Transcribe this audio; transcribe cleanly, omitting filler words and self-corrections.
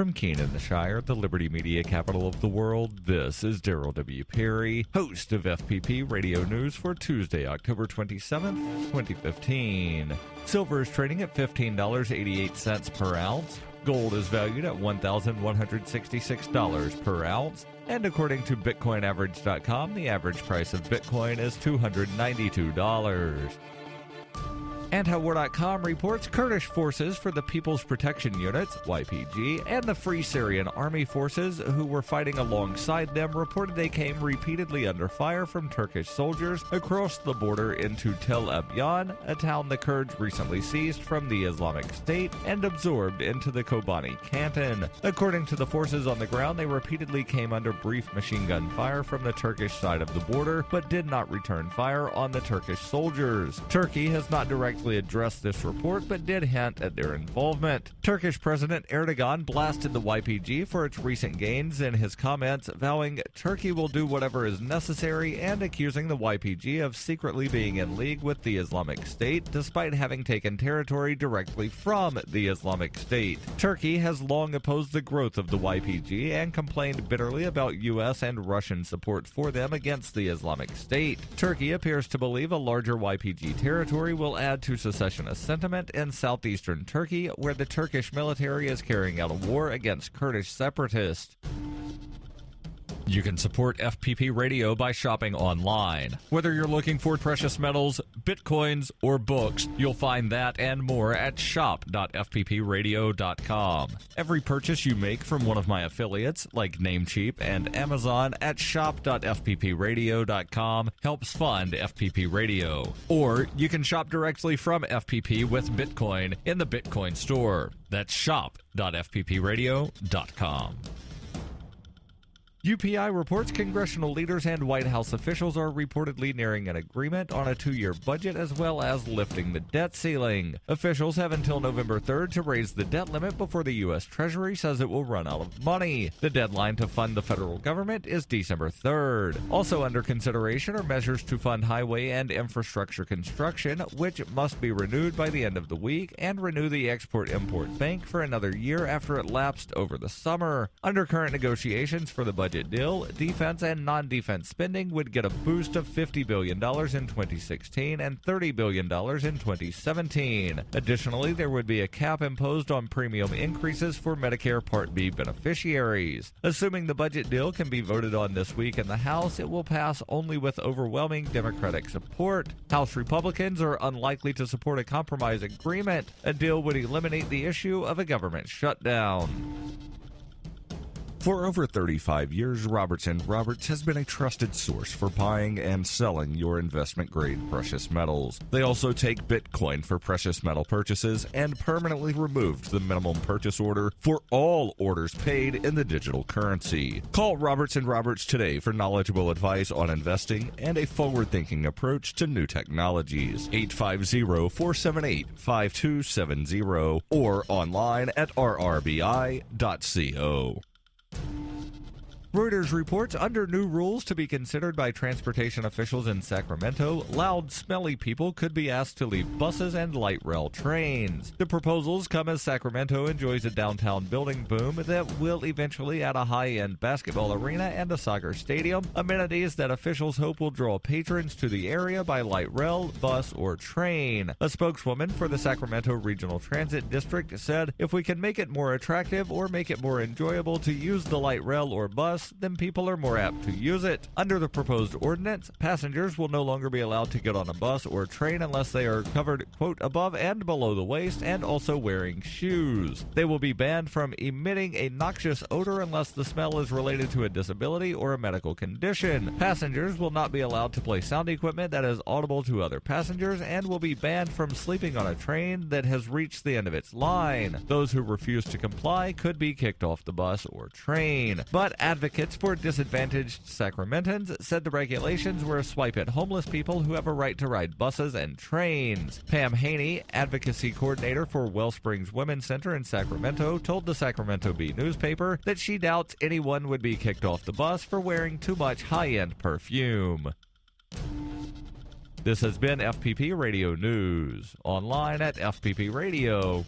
From Keene in the Shire, the Liberty Media capital of the world, this is Daryl W. Perry, host of FPP Radio News for Tuesday, October 27th, 2015. Silver is trading at $15.88 per ounce. Gold is valued at $1,166 per ounce. And according to BitcoinAverage.com, the average price of Bitcoin is $292. Antiwar.com reports Kurdish forces for the People's Protection Units, YPG, and the Free Syrian Army forces who were fighting alongside them reported they came repeatedly under fire from Turkish soldiers across the border into Tel Abyad, a town the Kurds recently seized from the Islamic State and absorbed into the Kobani Canton. According to the forces on the ground, they repeatedly came under brief machine gun fire from the Turkish side of the border, but did not return fire on the Turkish soldiers. Turkey has not directly addressed this report, but did hint at their involvement. Turkish President Erdogan blasted the YPG for its recent gains in his comments, vowing Turkey will do whatever is necessary and accusing the YPG of secretly being in league with the Islamic State, despite having taken territory directly from the Islamic State. Turkey has long opposed the growth of the YPG and complained bitterly about U.S. and Russian support for them against the Islamic State. Turkey appears to believe a larger YPG territory will add to secessionist sentiment in southeastern Turkey, where the Turkish military is carrying out a war against Kurdish separatists. You can support FPP Radio by shopping online. Whether you're looking for precious metals, bitcoins, or books, you'll find that and more at shop.fppradio.com. Every purchase you make from one of my affiliates, like Namecheap and Amazon, at shop.fppradio.com helps fund FPP Radio. Or you can shop directly from FPP with Bitcoin in the Bitcoin store. That's shop.fppradio.com. UPI reports congressional leaders and White House officials are reportedly nearing an agreement on a 2-year budget as well as lifting the debt ceiling. Officials have until November 3rd to raise the debt limit before the U.S. Treasury says it will run out of money. The deadline to fund the federal government is December 3rd. Also under consideration are measures to fund highway and infrastructure construction, which must be renewed by the end of the week, and renew the Export-Import Bank for another year after it lapsed over the summer. Under current negotiations for the budget deal, defense and non-defense spending would get a boost of $50 billion in 2016 and $30 billion in 2017. Additionally, there would be a cap imposed on premium increases for Medicare Part B beneficiaries. Assuming the budget deal can be voted on this week in the House, it will pass only with overwhelming Democratic support. House Republicans are unlikely to support a compromise agreement. A deal would eliminate the issue of a government shutdown. For over 35 years, Roberts & Roberts has been a trusted source for buying and selling your investment-grade precious metals. They also take Bitcoin for precious metal purchases and permanently removed the minimum purchase order for all orders paid in the digital currency. Call Roberts & Roberts today for knowledgeable advice on investing and a forward-thinking approach to new technologies. 850-478-5270 or online at rrbi.co. Reuters reports under new rules to be considered by transportation officials in Sacramento, loud, smelly people could be asked to leave buses and light rail trains. The proposals come as Sacramento enjoys a downtown building boom that will eventually add a high-end basketball arena and a soccer stadium, amenities that officials hope will draw patrons to the area by light rail, bus, or train. A spokeswoman for the Sacramento Regional Transit District said, "If we can make it more attractive or make it more enjoyable to use the light rail or bus, then people are more apt to use it." Under the proposed ordinance, passengers will no longer be allowed to get on a bus or train unless they are covered, quote, above and below the waist and also wearing shoes. They will be banned from emitting a noxious odor unless the smell is related to a disability or a medical condition. Passengers will not be allowed to play sound equipment that is audible to other passengers and will be banned from sleeping on a train that has reached the end of its line. Those who refuse to comply could be kicked off the bus or train. But advocates for disadvantaged Sacramentans said the regulations were a swipe at homeless people who have a right to ride buses and trains. Pam Haney, advocacy coordinator for Wellsprings Women's Center in Sacramento, told the Sacramento Bee newspaper that she doubts anyone would be kicked off the bus for wearing too much high-end perfume. This has been FPP Radio News, online at fppradio.com.